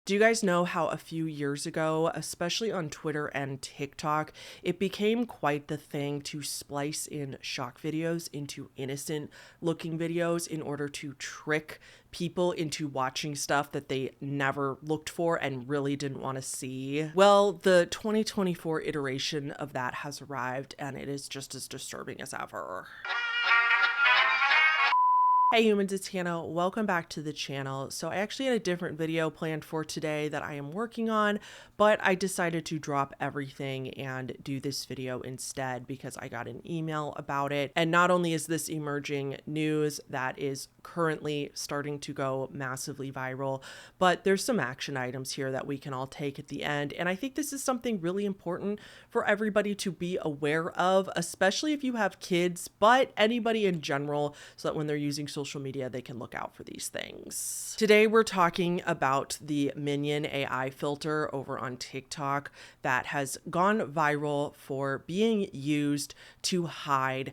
Do you guys know how a few years ago, especially on Twitter and TikTok, it became quite the thing to splice in shock videos into innocent looking videos in order to trick people into watching stuff that they never looked for and really didn't want to see? Well, the 2024 iteration of that has arrived, and it is just as disturbing as ever. Hey humans, it's Hannah. Welcome back to the channel. So I actually had a different video planned for today that I am working on, but I decided to drop everything and do this video instead because I got an email about it. And not only is this emerging news that is currently starting to go massively viral, but there's some action items here that we can all take at the end. And I think this is something really important for everybody to be aware of, especially if you have kids, but anybody in general, so that when they're using social media, they can look out for these things. Today, we're talking about the Minion AI filter over on TikTok that has gone viral for being used to hide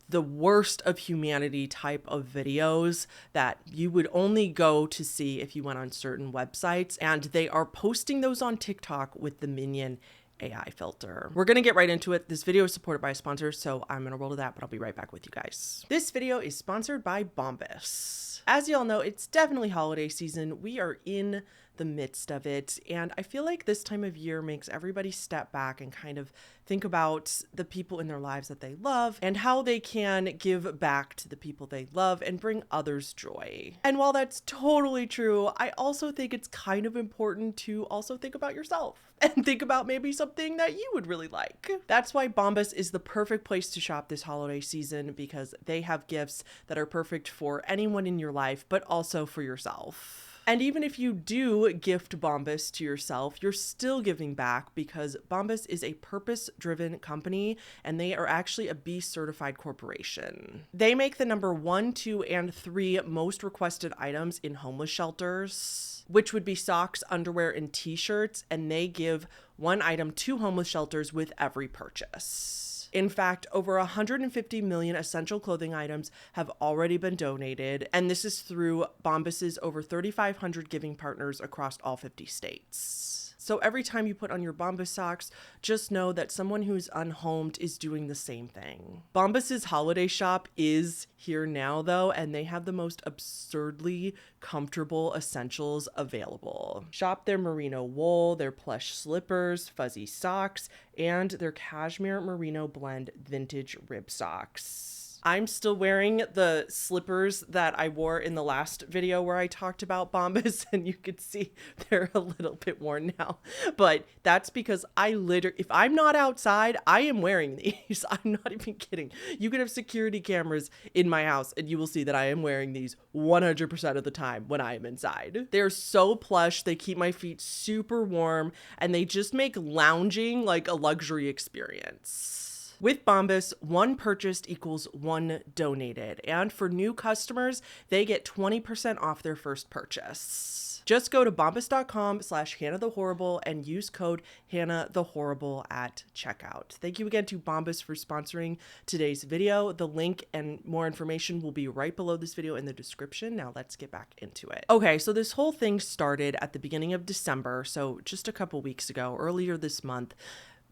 the worst of humanity type of videos that you would only go to see if you went on certain websites. And they are posting those on TikTok with the Minion AI filter. We're gonna get right into it. This video is supported by a sponsor, so I'm gonna roll to that, but I'll be right back with you guys. This video is sponsored by Bombas. As y'all know, it's definitely holiday season. We are in the midst of it, and I feel like this time of year makes everybody step back and kind of think about the people in their lives that they love and how they can give back to the people they love and bring others joy. And while that's totally true, I also think it's kind of important to also think about yourself and think about maybe something that you would really like. That's why Bombas is the perfect place to shop this holiday season, because they have gifts that are perfect for anyone in your life, but also for yourself. And even if you do gift Bombas to yourself, you're still giving back, because Bombas is a purpose-driven company and they are actually a B certified corporation. They make the number 1, 2, and 3 most requested items in homeless shelters, which would be socks, underwear, and t-shirts, and they give one item to homeless shelters with every purchase. In fact, over 150 million essential clothing items have already been donated, and this is through Bombas's over 3,500 giving partners across all 50 states. So every time you put on your Bombas socks, just know that someone who's unhomed is doing the same thing. Bombas's holiday shop is here now though, and they have the most absurdly comfortable essentials available. Shop their merino wool, their plush slippers, fuzzy socks, and their cashmere merino blend vintage rib socks. I'm still wearing the slippers that I wore in the last video where I talked about Bombas, and you could see they're a little bit worn now. But that's because if I'm not outside, I am wearing these. I'm not even kidding. You can have security cameras in my house and you will see that I am wearing these 100% of the time when I am inside. They're so plush, they keep my feet super warm, and they just make lounging like a luxury experience. With Bombas, one purchased equals one donated, and for new customers, they get 20% off their first purchase. Just go to bombas.com/HannahTheHorrible and use code HannahTheHorrible at checkout. Thank you again to Bombas for sponsoring today's video. The link and more information will be right below this video in the description. Now let's get back into it. Okay, so this whole thing started at the beginning of December, so just a couple weeks ago, earlier this month.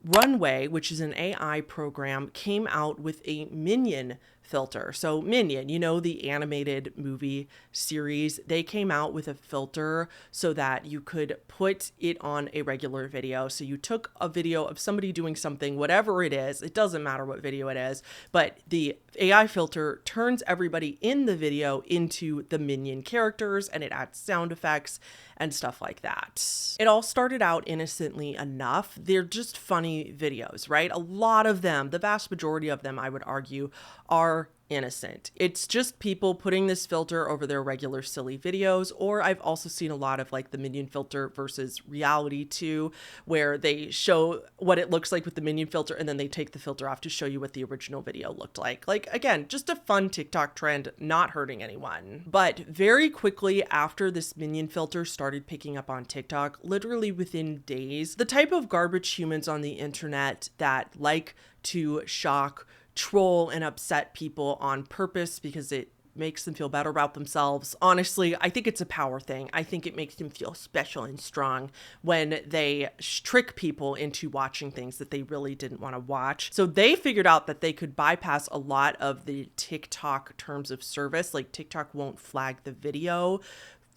Runway, which is an AI program, came out with a Minion filter. So Minion, you know, the animated movie series, they came out with a filter so that you could put it on a regular video. So you took a video of somebody doing something, whatever it is, it doesn't matter what video it is, but the AI filter turns everybody in the video into the Minion characters, and it adds sound effects and stuff like that. It all started out innocently enough. They're just funny videos, right? A lot of them, the vast majority of them, I would argue, are innocent. It's just people putting this filter over their regular silly videos, or I've also seen a lot of like the Minion filter versus reality too, where they show what it looks like with the Minion filter and then they take the filter off to show you what the original video looked like. Like, again, just a fun TikTok trend, not hurting anyone. But very quickly after this Minion filter started picking up on TikTok, literally within days, the type of garbage humans on the internet that like to shock, troll, and upset people on purpose because it makes them feel better about themselves. Honestly, I think it's a power thing. I think it makes them feel special and strong when they trick people into watching things that they really didn't want to watch. So they figured out that they could bypass a lot of the TikTok terms of service. Like TikTok won't flag the video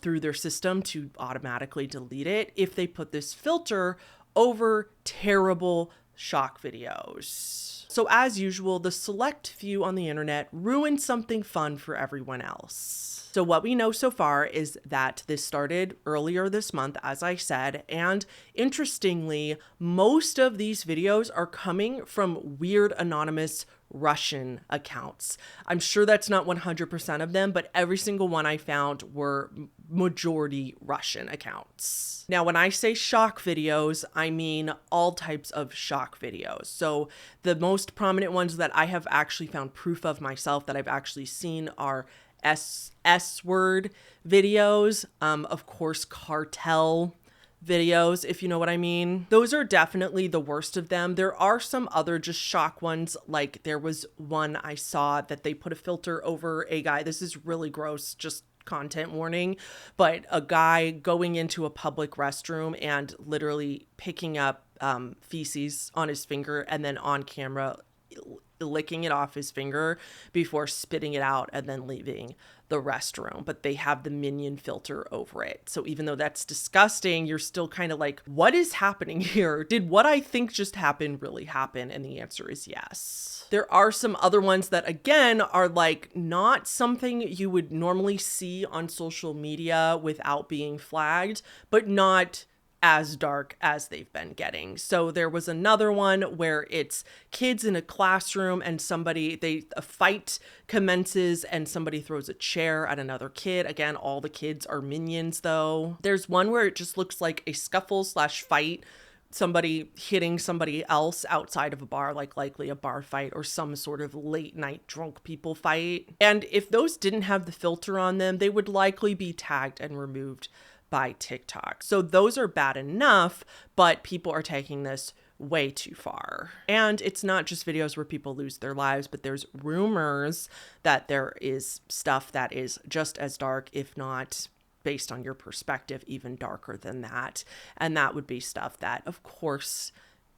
through their system to automatically delete it if they put this filter over terrible shock videos. So as usual, the select few on the internet ruin something fun for everyone else. So what we know so far is that this started earlier this month, as I said, and interestingly, most of these videos are coming from weird anonymous Russian accounts. I'm sure that's not 100% of them, but every single one I found were majority Russian accounts. Now, when I say shock videos, I mean all types of shock videos. So the most prominent ones that I have actually found proof of myself that I've actually seen are S-word videos, of course, cartel videos, if you know what I mean. Those are definitely the worst of them. There are some other just shock ones. Like there was one I saw that they put a filter over a guy. This is really gross, just content warning, but a guy going into a public restroom and literally picking up feces on his finger and then on camera licking it off his finger before spitting it out and then leaving the restroom. But they have the minion filter over it. So even though that's disgusting, you're still kind of like, what is happening here? Did what I think just happened really happen? And the answer is yes. There are some other ones that, again, are like not something you would normally see on social media without being flagged, but not as dark as they've been getting. So there was another one where it's kids in a classroom and a fight commences and somebody throws a chair at another kid. Again, all the kids are minions though. There's one where it just looks like a scuffle/fight, somebody hitting somebody else outside of a bar, like likely a bar fight or some sort of late night drunk people fight. And if those didn't have the filter on them, they would likely be tagged and removed by TikTok. So those are bad enough, but people are taking this way too far. And it's not just videos where people lose their lives, but there's rumors that there is stuff that is just as dark, if not, based on your perspective, even darker than that. And that would be stuff that, of course,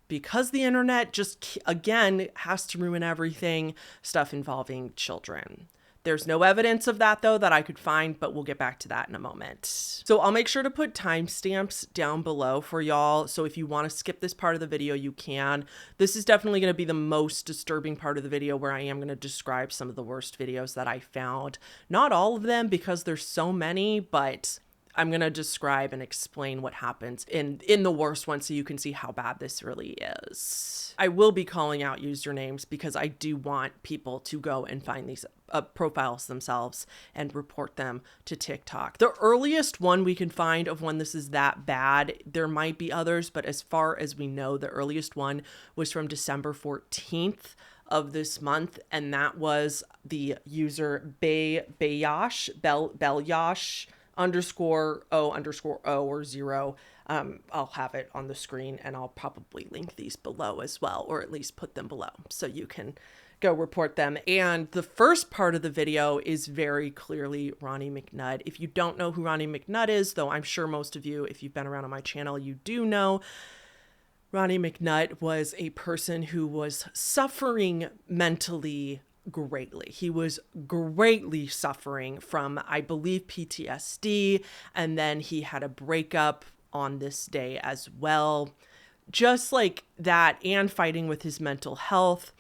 because the internet just, again, has to ruin everything, stuff involving children. There's no evidence of that, though, that I could find, but we'll get back to that in a moment. So I'll make sure to put timestamps down below for y'all. So if you want to skip this part of the video, you can. This is definitely going to be the most disturbing part of the video where I am going to describe some of the worst videos that I found. Not all of them because there's so many, but I'm going to describe and explain what happens in the worst one so you can see how bad this really is. I will be calling out usernames because I do want people to go and find these profiles themselves and report them to TikTok. The earliest one we can find of when this is that bad, there might be others, but as far as we know, the earliest one was from December 14th of this month, and that was the user Belyash _O_O or 0. I'll have it on the screen and I'll probably link these below as well, or at least put them below so you can go report them. And the first part of the video is very clearly Ronnie McNutt. If you don't know who Ronnie McNutt is, though I'm sure most of you, if you've been around on my channel, you do know, Ronnie McNutt was a person who was suffering mentally greatly. He was greatly suffering from, I believe, PTSD, and then he had a breakup on this day as well. Just like that, and fighting with his mental health.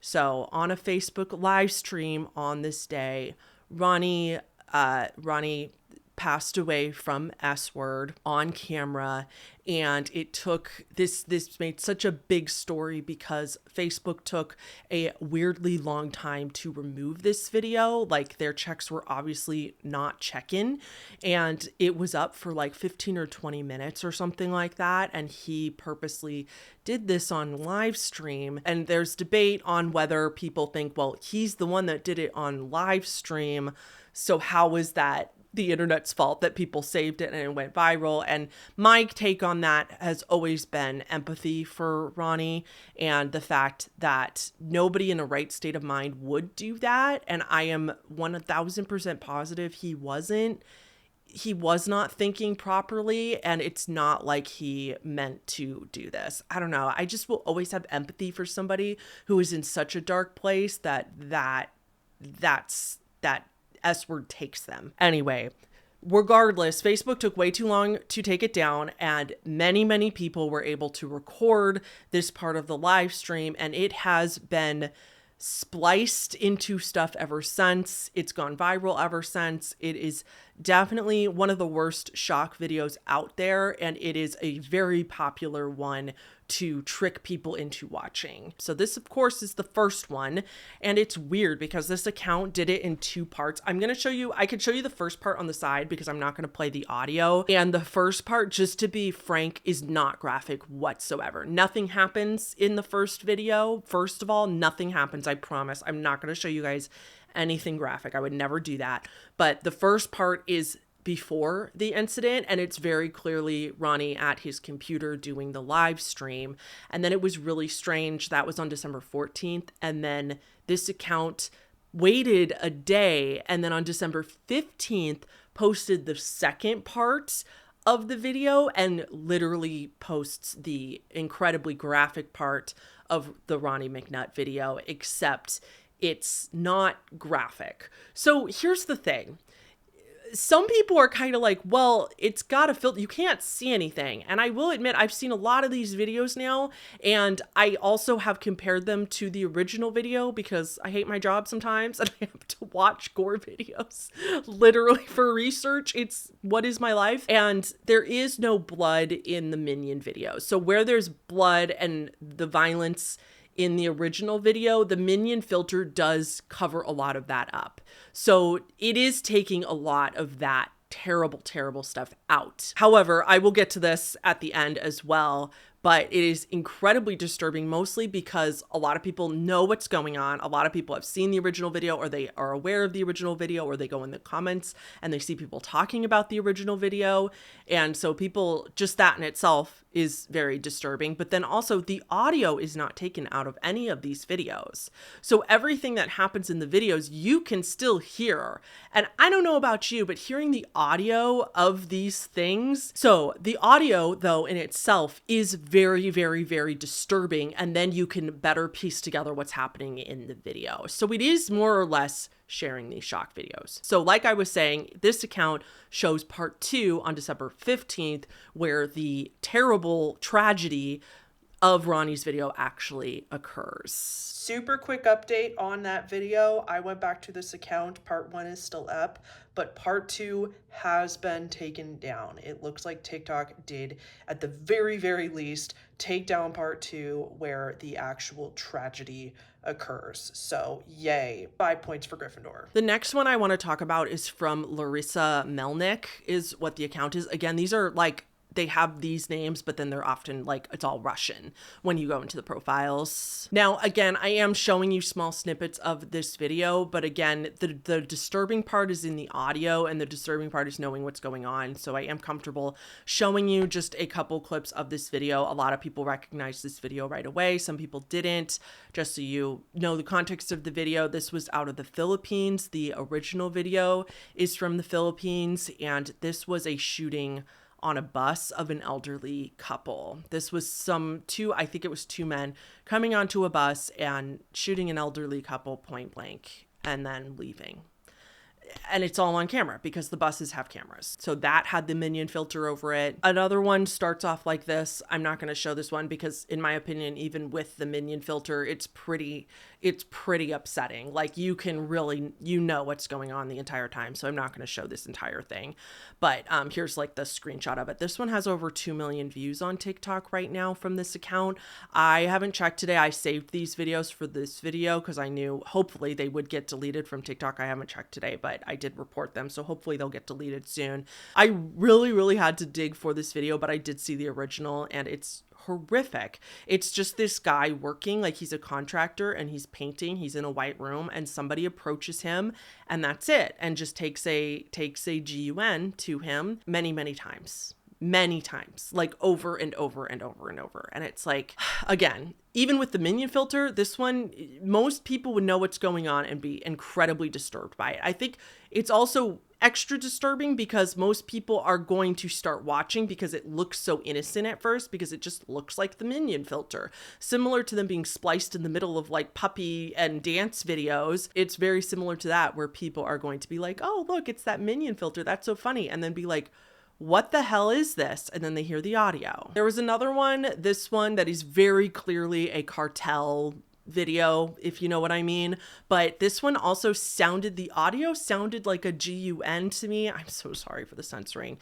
So on a Facebook live stream on this day, Ronnie passed away from S-word on camera, and it took this made such a big story because Facebook took a weirdly long time to remove this video. Like their checks were obviously not checking, and it was up for like 15 or 20 minutes or something like that, and he purposely did this on live stream. And there's debate on whether people think, well, he's the one that did it on live stream, so how is that the internet's fault that people saved it and it went viral? And my take on on that has always been empathy for Ronnie and the fact that nobody in a right state of mind would do that. And I am 1000% positive he wasn't. He was not thinking properly, and it's not like he meant to do this. I don't know. I just will always have empathy for somebody who is in such a dark place that S word takes them. Anyway, regardless, Facebook took way too long to take it down, and many people were able to record this part of the live stream, and it has been spliced into stuff ever since. It's gone viral ever since. It is definitely one of the worst shock videos out there, and it is a very popular one to trick people into watching. So this, of course, is the first one, and it's weird because this account did it in two parts. I'm going to show you, I could show you the first part on the side because I'm not going to play the audio. And the first part, just to be frank, is not graphic whatsoever. Nothing happens in the first video. First of all, nothing happens. I promise. I'm not going to show you guys anything graphic. I would never do that. But the first part is before the incident, and it's very clearly Ronnie at his computer doing the live stream. And then it was really strange. That was on December 14th. And then this account waited a day, and then on December 15th posted the second part of the video and literally posts the incredibly graphic part of the Ronnie McNutt video, except it's not graphic. So here's the thing. Some people are kind of like, well, it's got a filter. You can't see anything. And I will admit, I've seen a lot of these videos now, and I also have compared them to the original video because I hate my job sometimes and I have to watch gore videos literally for research. It's what is my life. And there is no blood in the Minion video. So where there's blood and the violence in the original video, the Minion filter does cover a lot of that up. So it is taking a lot of that terrible stuff out. However, I will get to this at the end as well, but it is incredibly disturbing, mostly because a lot of people know what's going on. A lot of people have seen the original video, or they are aware of the original video, or they go in the comments and they see people talking about the original video. And so people, just that in itself is very disturbing. But then also the audio is not taken out of any of these videos. So everything that happens in the videos, you can still hear. And I don't know about you, but hearing the audio of these things. So the audio, though, in itself is very disturbing. And then you can better piece together what's happening in the video. So it is more or less sharing these shock videos. So like I was saying, this account shows part 2 on December 15th, where the terrible tragedy of Ronnie's video actually occurs. Super quick update on that video. I went back to this account. Part 1 is still up, but part 2 has been taken down. It looks like TikTok did, at the very least, take down part 2 where the actual tragedy occurs. So yay, 5 points for Gryffindor. The next one I want to talk about is from Larissa Melnick, is what the account is. Again, these are like, they have these names, but then they're often like, it's all Russian when you go into the profiles. Now, again, I am showing you small snippets of this video, but again, the disturbing part is in the audio, and the disturbing part is knowing what's going on. So I am comfortable showing you just a couple clips of this video. A lot of people recognize this video right away. Some people didn't. Just so you know the context of the video, this was out of the Philippines. The original video is from the Philippines, and this was a shooting on a bus of an elderly couple. This was I think it was two men coming onto a bus and shooting an elderly couple point blank and then leaving. And it's all on camera because the buses have cameras. So that had the Minion filter over it. Another one starts off like this. I'm not going to show this one because, in my opinion, even with the Minion filter, it's pretty upsetting. Like, you can really, what's going on the entire time. So I'm not going to show this entire thing. But here's like the screenshot of it. This one has over 2 million views on TikTok right now from this account. I haven't checked today. I saved these videos for this video because I knew hopefully they would get deleted from TikTok. I haven't checked today, but I did report them, so hopefully they'll get deleted soon. I really had to dig for this video, but I did see the original, and it's horrific. It's just this guy working, like he's a contractor and he's painting. He's in a white room, and somebody approaches him, and that's it, and just takes a GUN to him many times. many times, like over and over and over and over. And it's like, again, even with the minion filter, this one, most people would know what's going on and be incredibly disturbed by it. I think it's also extra disturbing because most people are going to start watching because it looks so innocent at first, because it just looks like the minion filter, similar to them being spliced in the middle of like puppy and dance videos. It's very similar to that, where people are going to be like, oh, look, it's that minion filter. That's so funny. And then be like, what the hell is this? And then they hear the audio. There was another one, this one that is very clearly a cartel video, if you know what I mean. But this one also sounded, the audio sounded like a GUN to me. I'm so sorry for the censoring.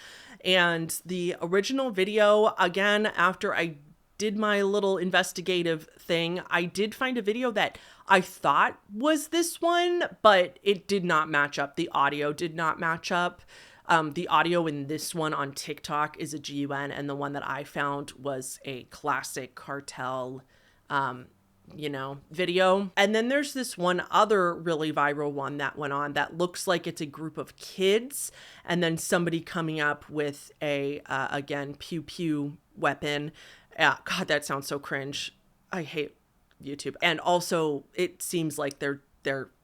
And the original video, again, after I did my little investigative thing, I did find a video that I thought was this one, but it did not match up. The audio did not match up. The audio in this one on TikTok is a GUN, and the one that I found was a classic cartel, video. And then there's this one other really viral one that went on that looks like it's a group of kids, and then somebody coming up with a, again, pew pew weapon. God, that sounds so cringe. I hate YouTube. And also it seems like they're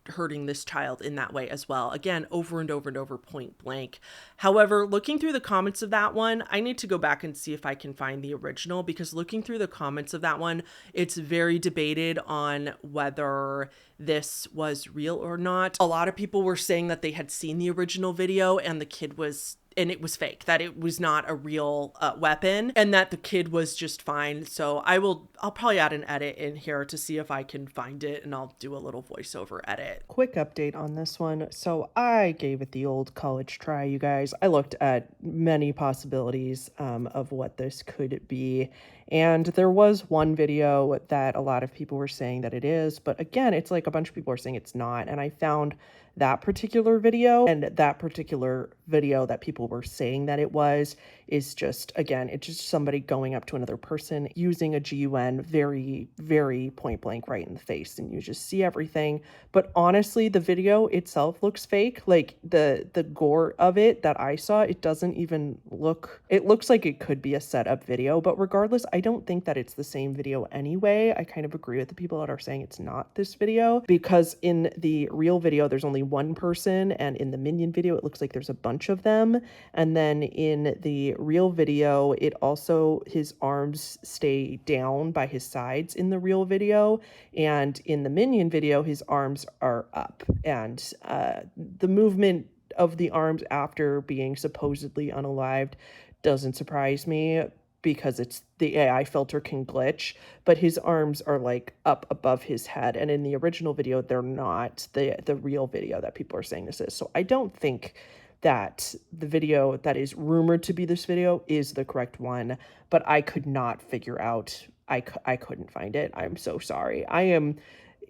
hurting this child in that way as well. Again, over and over and over, point blank. However, looking through the comments of that one, I need to go back and see if I can find the original, because looking through the comments of that one, it's very debated on whether this was real or not. A lot of people were saying that they had seen the original video and it was fake, that it was not a real weapon, and that the kid was just fine. So I'll probably add an edit in here to see if I can find it, and I'll do a little voiceover edit. Quick update on this one. So I gave it the old college try, you guys. I looked at many possibilities of what this could be. And there was one video that a lot of people were saying that it is, but again, it's like a bunch of people are saying it's not. And I found that particular video, and that particular video that people were saying that it was is just, again, it's just somebody going up to another person using a GUN very, very point blank right in the face, and you just see everything. But honestly, the video itself looks fake. Like the gore of it that I saw, it doesn't even look, it looks like it could be a setup video, but regardless, I don't think that it's the same video anyway. I kind of agree with the people that are saying it's not this video, because in the real video, there's only one person, and in the minion video, it looks like there's a bunch of them. And then in the real video, it also, his arms stay down by his sides in the real video, and in the minion video, his arms are up. And the movement of the arms after being supposedly unalived doesn't surprise me, because it's the AI filter can glitch, but his arms are like up above his head. And in the original video, they're not. The real video that people are saying this is. So I don't think that the video that is rumored to be this video is the correct one, but I could not figure out, I couldn't find it. I'm so sorry.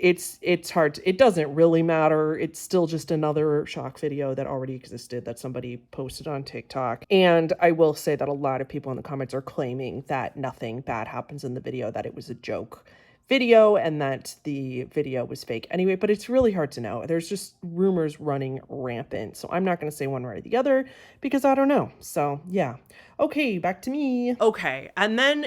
It's hard. It doesn't really matter. It's still just another shock video that already existed that somebody posted on TikTok. And I will say that a lot of people in the comments are claiming that nothing bad happens in the video, that it was a joke video, and that the video was fake anyway. But it's really hard to know. There's just rumors running rampant. So I'm not going to say one way or the other, because I don't know. So yeah. Okay, back to me. Okay. And then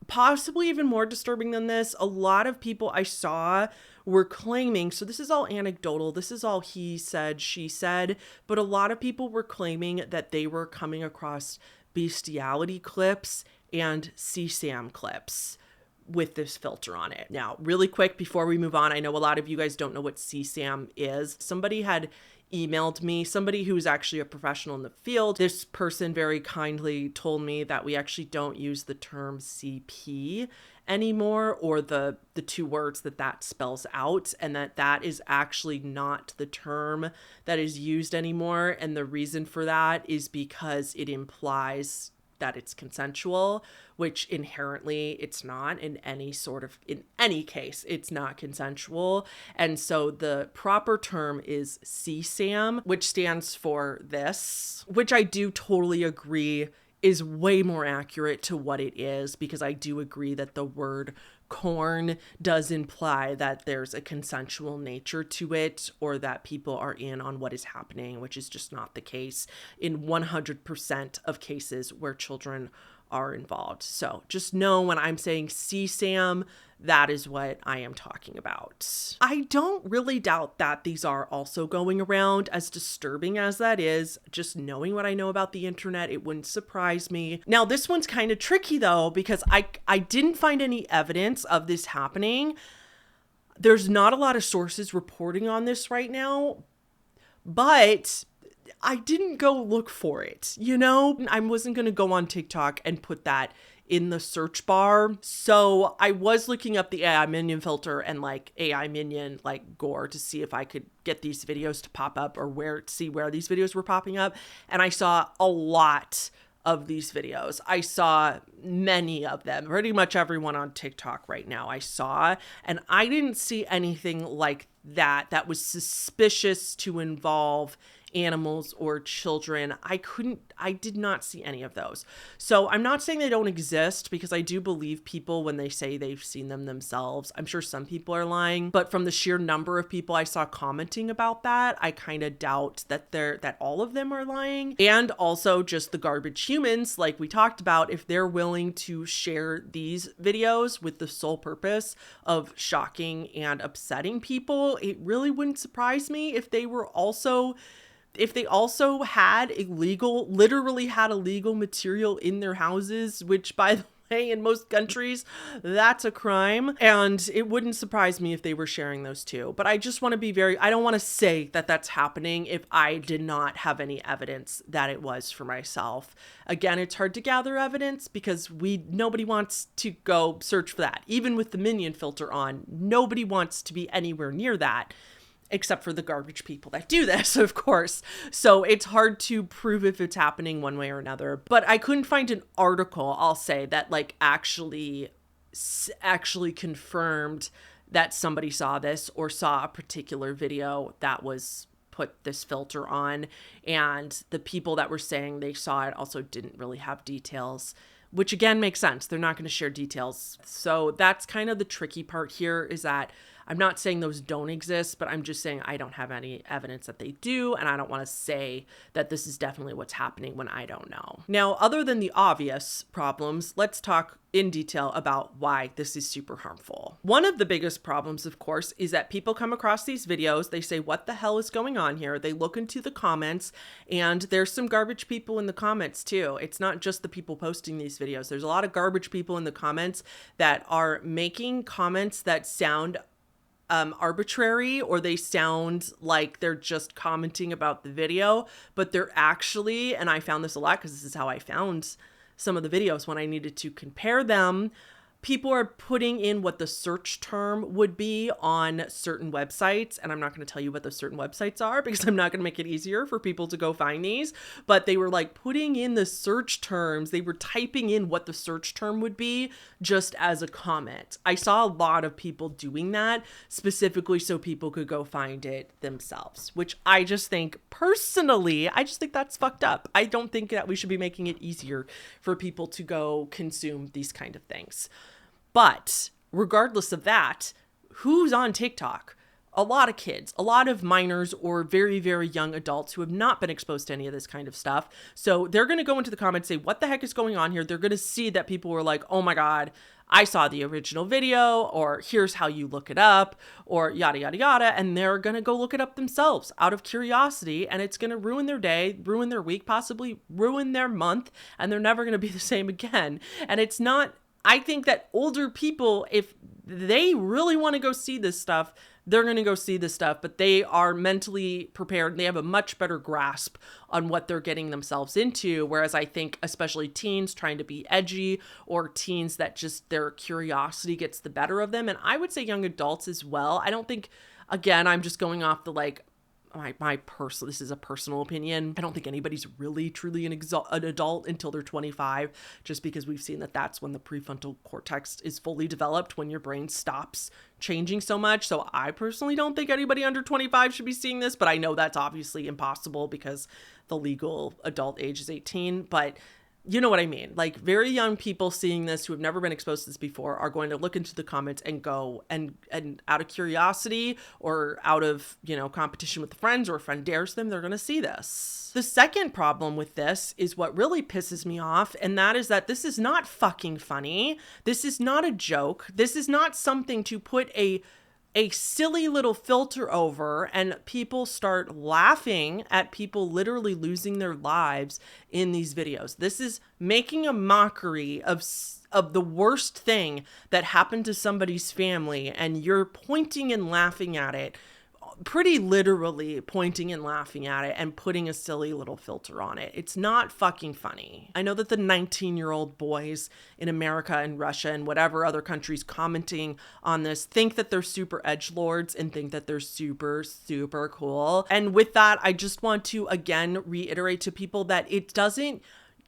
possibly even more disturbing than this, a lot of people I saw were claiming, so this is all anecdotal, this is all he said, she said, but a lot of people were claiming that they were coming across bestiality clips and CSAM clips with this filter on it. Now, really quick before we move on, I know a lot of you guys don't know what CSAM is. Somebody had emailed me, somebody who's actually a professional in the field. This person very kindly told me that we actually don't use the term CP anymore, or the two words that spells out, and that is actually not the term that is used anymore. And the reason for that is because it implies that it's consensual, which inherently it's not. In any case, it's not consensual. And so the proper term is CSAM, which stands for this, which I do totally agree is way more accurate to what it is, because I do agree that the word corn does imply that there's a consensual nature to it, or that people are in on what is happening, which is just not the case in 100% of cases where children are involved. So just know when I'm saying CSAM, that is what I am talking about. I don't really doubt that these are also going around, as disturbing as that is. Just knowing what I know about the internet, it wouldn't surprise me. Now, this one's kind of tricky though, because I didn't find any evidence of this happening. There's not a lot of sources reporting on this right now, but I didn't go look for it. You know, I wasn't going to go on TikTok and put that in the search bar. So I was looking up the AI minion filter and like AI minion like gore to see if I could get these videos to pop up, or see where these videos were popping up. And I saw a lot of these videos. I saw many of them, pretty much everyone on TikTok right now I saw, and I didn't see anything like that was suspicious to involve animals or children. I did not see any of those. So I'm not saying they don't exist, because I do believe people when they say they've seen them themselves. I'm sure some people are lying, but from the sheer number of people I saw commenting about that, I kind of doubt that all of them are lying. And also just the garbage humans, like we talked about, if they're willing to share these videos with the sole purpose of shocking and upsetting people, it really wouldn't surprise me if they also had literally had illegal material in their houses, which, by the way, in most countries, that's a crime. And it wouldn't surprise me if they were sharing those too. But I just want to be I don't want to say that that's happening if I did not have any evidence that it was for myself. Again, it's hard to gather evidence because nobody wants to go search for that. Even with the minion filter on, nobody wants to be anywhere near that, except for the garbage people that do this, of course. So it's hard to prove if it's happening one way or another. But I couldn't find an article, I'll say, that like actually confirmed that somebody saw this or saw a particular video that was put this filter on. And the people that were saying they saw it also didn't really have details, which again makes sense. They're not going to share details. So that's kind of the tricky part here, is that I'm not saying those don't exist, but I'm just saying I don't have any evidence that they do, and I don't want to say that this is definitely what's happening when I don't know. Now, other than the obvious problems, let's talk in detail about why this is super harmful. One of the biggest problems, of course, is that people come across these videos, they say, what the hell is going on here? They look into the comments, and there's some garbage people in the comments too. It's not just the people posting these videos. There's a lot of garbage people in the comments that are making comments that sound arbitrary, or they sound like they're just commenting about the video, but they're actually, and I found this a lot because this is how I found some of the videos when I needed to compare them, people are putting in what the search term would be on certain websites. And I'm not going to tell you what those certain websites are because I'm not going to make it easier for people to go find these. But they were like putting in the search terms. They were typing in what the search term would be just as a comment. I saw a lot of people doing that specifically so people could go find it themselves, which I just think personally, I just think that's fucked up. I don't think that we should be making it easier for people to go consume these kind of things. But regardless of that, who's on TikTok? A lot of kids, a lot of minors or very, very young adults who have not been exposed to any of this kind of stuff. So they're going to go into the comments, say, what the heck is going on here? They're going to see that people were like, oh my God, I saw the original video, or here's how you look it up, or yada, yada, yada. And they're going to go look it up themselves out of curiosity. And it's going to ruin their day, ruin their week, possibly ruin their month. And they're never going to be the same again. And it's not, I think that older people, if they really want to go see this stuff, they're going to go see this stuff, but they are mentally prepared. They have a much better grasp on what they're getting themselves into. Whereas I think especially teens trying to be edgy, or teens that just their curiosity gets the better of them. And I would say young adults as well. I don't think, again, I'm just going off the like, this is a personal opinion. I don't think anybody's really truly an adult until they're 25, just because we've seen that that's when the prefrontal cortex is fully developed, when your brain stops changing so much. So I personally don't think anybody under 25 should be seeing this, but I know that's obviously impossible because the legal adult age is 18. But you know what I mean? Like very young people seeing this who have never been exposed to this before are going to look into the comments and go and out of curiosity or out of, competition with friends, or a friend dares them, they're going to see this. The second problem with this is what really pisses me off, and that is that this is not fucking funny. This is not a joke. This is not something to put a silly little filter over and people start laughing at people literally losing their lives in these videos. This is making a mockery of the worst thing that happened to somebody's family, and you're pointing and laughing at it, pretty literally pointing and laughing at it and putting a silly little filter on it. It's not fucking funny. I know that the 19-year-old boys in America and Russia and whatever other countries commenting on this think that they're super edgelords and think that they're super, super cool. And with that, I just want to again reiterate to people that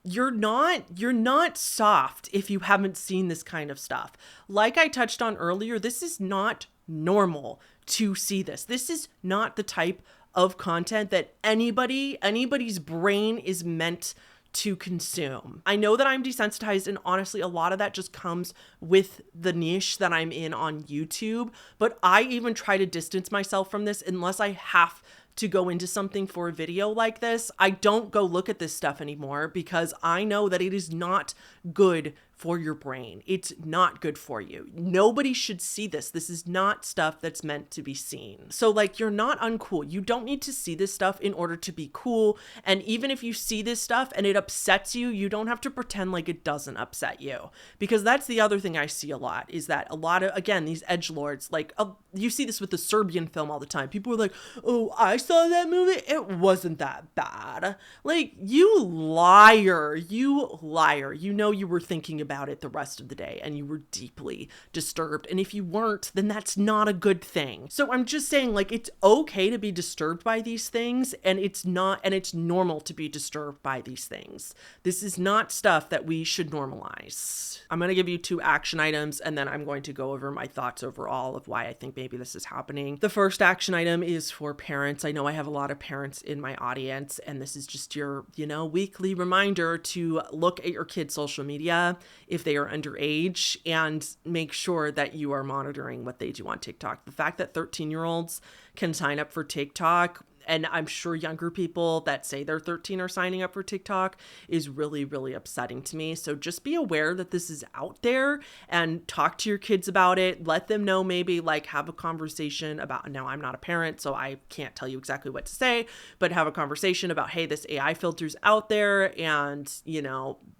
you're not soft if you haven't seen this kind of stuff. Like I touched on earlier, this is not normal to see this. This is not the type of content that anybody's brain is meant to consume. I know that I'm desensitized, and honestly, a lot of that just comes with the niche that I'm in on YouTube, but I even try to distance myself from this unless I have to go into something for a video like this. I don't go look at this stuff anymore because I know that it is not good for your brain. It's not good for you. Nobody should see this. This is not stuff that's meant to be seen. So like, you're not uncool. You don't need to see this stuff in order to be cool. And even if you see this stuff and it upsets you, you don't have to pretend like it doesn't upset you. Because that's the other thing I see a lot, is that a lot of, again, these edgelords, like you see this with the Serbian film all the time. People are like, oh, I saw that movie. It wasn't that bad. Like, you liar. You know you were thinking about it the rest of the day and you were deeply disturbed. And if you weren't, then that's not a good thing. So I'm just saying, like, it's okay to be disturbed by these things, and it's normal to be disturbed by these things. This is not stuff that we should normalize. I'm going to give you 2 action items, and then I'm going to go over my thoughts overall of why I think maybe this is happening. The first action item is for parents. I know I have a lot of parents in my audience, and this is just your, weekly reminder to look at your kids' social media if they are underage, and make sure that you are monitoring what they do on TikTok. The fact that 13-year-olds can sign up for TikTok, and I'm sure younger people that say they're 13 are signing up for TikTok, is really, really upsetting to me. So just be aware that this is out there and talk to your kids about it. Let them know, maybe like have a conversation about, now I'm not a parent, so I can't tell you exactly what to say, but have a conversation about, hey, this AI filter's out there, and,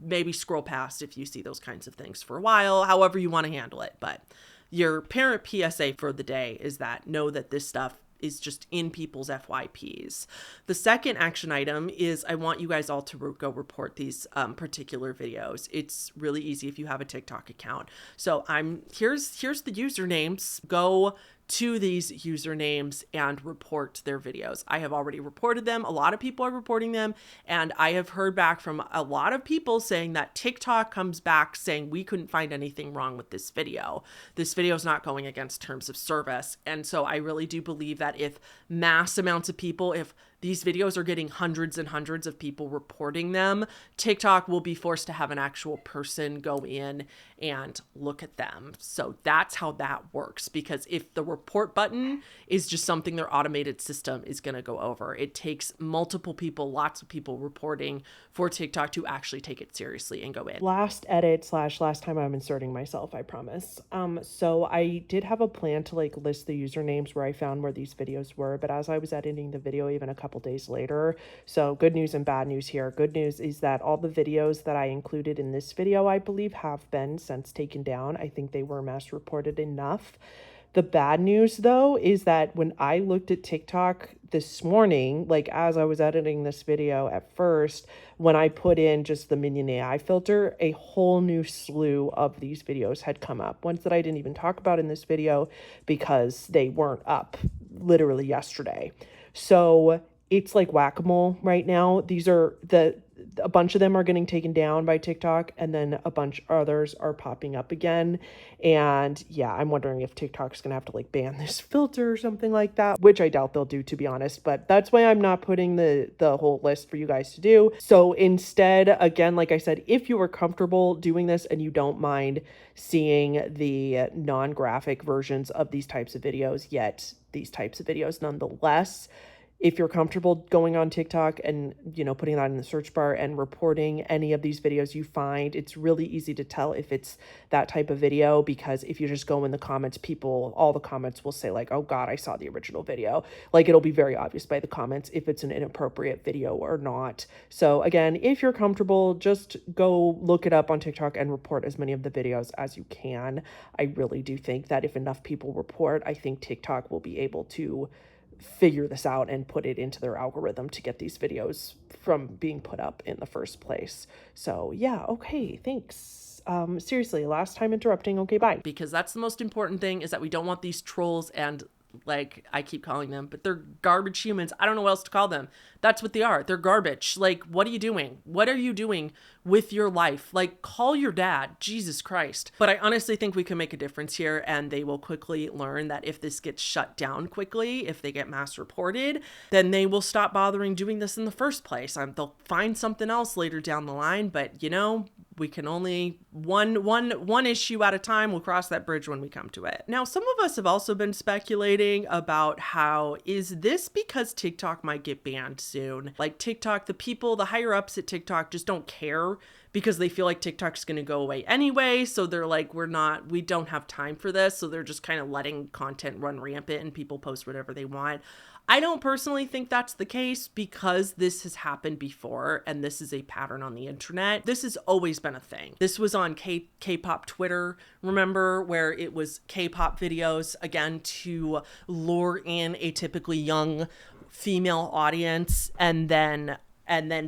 maybe scroll past if you see those kinds of things for a while, however you want to handle it. But your parent PSA for the day is that know that this stuff is just in people's FYPs. The second action item is I want you guys all to go report these particular videos. It's really easy if you have a TikTok account. So here's the usernames. Go to these usernames and report their videos. I have already reported them. A lot of people are reporting them. And I have heard back from a lot of people saying that TikTok comes back saying we couldn't find anything wrong with this video. This video is not going against terms of service. And so I really do believe that if mass amounts of people, if these videos are getting hundreds and hundreds of people reporting them, TikTok will be forced to have an actual person go in and look at them. So that's how that works. Because if the report button is just something their automated system is going to go over, it takes multiple people, lots of people reporting for TikTok to actually take it seriously and go in. Last edit / last time I'm inserting myself, I promise. So I did have a plan to like list the usernames where I found where these videos were, but as I was editing the video even a couple days later, so good news and bad news here. Good news is that all the videos that I included in this video, I believe, have been since taken down. I think they were mass reported enough. The bad news, though, is that when I looked at TikTok this morning, like as I was editing this video at first, when I put in just the minion AI filter, a whole new slew of these videos had come up. Ones that I didn't even talk about in this video because they weren't up literally yesterday. So it's like whack-a-mole right now. These are a bunch of them are getting taken down by TikTok, and then a bunch others are popping up again. And yeah, I'm wondering if TikTok's gonna have to like ban this filter or something like that, which I doubt they'll do, to be honest. But that's why I'm not putting the whole list for you guys to do. So instead, again, like I said, if you are comfortable doing this and you don't mind seeing the non-graphic versions of these types of videos, yet these types of videos nonetheless, if you're comfortable going on TikTok and, you know, putting that in the search bar and reporting any of these videos you find, it's really easy to tell if it's that type of video, because if you just go in the comments, all the comments will say like, oh God, I saw the original video. Like, it'll be very obvious by the comments if it's an inappropriate video or not. So again, if you're comfortable, just go look it up on TikTok and report as many of the videos as you can. I really do think that if enough people report, I think TikTok will be able to figure this out and put it into their algorithm to get these videos from being put up in the first place. So yeah, okay, thanks. Seriously, last time interrupting. Okay, bye. Because that's the most important thing, is that we don't want these trolls and, like I keep calling them, but they're garbage humans. I don't know what else to call them. That's what they are. They're garbage. Like, what are you doing? What are you doing with your life? Like, call your dad. Jesus Christ. But I honestly think we can make a difference here, and they will quickly learn that if this gets shut down quickly, if they get mass reported, then they will stop bothering doing this in the first place. They'll find something else later down the line, but you know, we can only one issue at a time. We'll cross that bridge when we come to it. Now, some of us have also been speculating about how, is this because TikTok might get banned soon? Like TikTok, the higher ups at TikTok just don't care, because they feel like TikTok's going to go away anyway. So they're like, we don't have time for this. So they're just kind of letting content run rampant and people post whatever they want. I don't personally think that's the case, because this has happened before and this is a pattern on the internet. This has always been a thing. This was on K-pop Twitter, remember, where it was K-pop videos, again, to lure in a typically young female audience, and then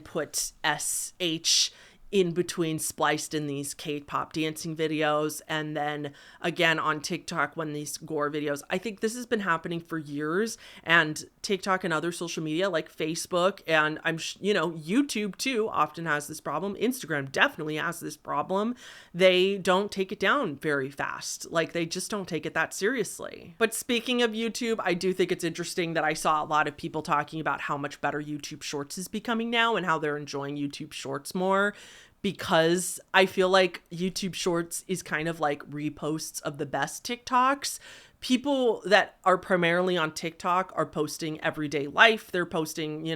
put SH in between, spliced in these K-pop dancing videos. And then again on TikTok, when these gore videos, I think this has been happening for years, and TikTok and other social media like Facebook, and YouTube too often has this problem. Instagram definitely has this problem. They don't take it down very fast. Like, they just don't take it that seriously. But speaking of YouTube, I do think it's interesting that I saw a lot of people talking about how much better YouTube Shorts is becoming now, and how they're enjoying YouTube Shorts more, because I feel like YouTube Shorts is kind of like reposts of the best TikToks. People that are primarily on TikTok are posting everyday life. They're posting,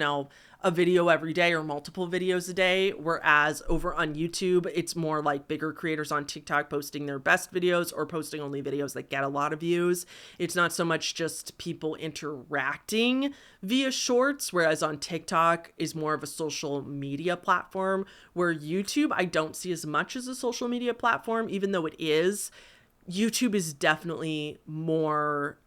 a video every day or multiple videos a day. Whereas over on YouTube, it's more like bigger creators on TikTok posting their best videos, or posting only videos that get a lot of views. It's not so much just people interacting via shorts, whereas on TikTok is more of a social media platform, where YouTube I don't see as much as a social media platform, even though it is. YouTube is definitely more,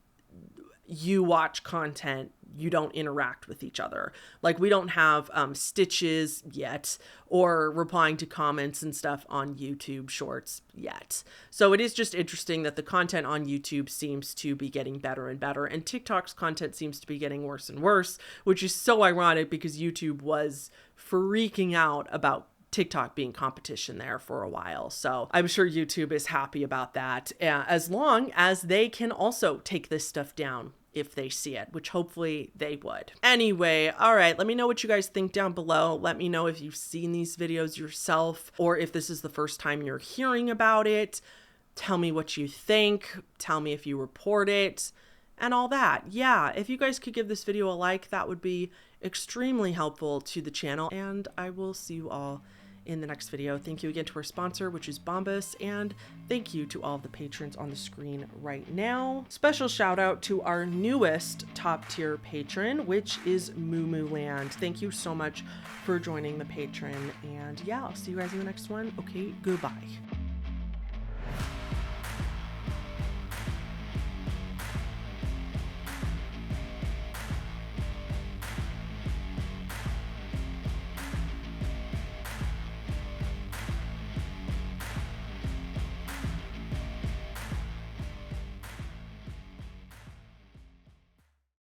you watch content, you don't interact with each other. Like, we don't have stitches yet, or replying to comments and stuff on YouTube Shorts yet. So it is just interesting that the content on YouTube seems to be getting better and better, and TikTok's content seems to be getting worse and worse, which is so ironic, because YouTube was freaking out about TikTok being competition there for a while. So I'm sure YouTube is happy about that, as long as they can also take this stuff down if they see it, which hopefully they would. Anyway, all right, let me know what you guys think down below. Let me know if you've seen these videos yourself, or if this is the first time you're hearing about it. Tell me what you think. Tell me if you report it and all that. Yeah, if you guys could give this video a like, that would be extremely helpful to the channel, and I will see you all in the next video. Thank you again to our sponsor, which is Bombas, and thank you to all of the patrons on the screen right now. Special shout out to our newest top tier patron, which is Moomooland. Thank you so much for joining the patron, and yeah, I'll see you guys in the next one. Okay, goodbye.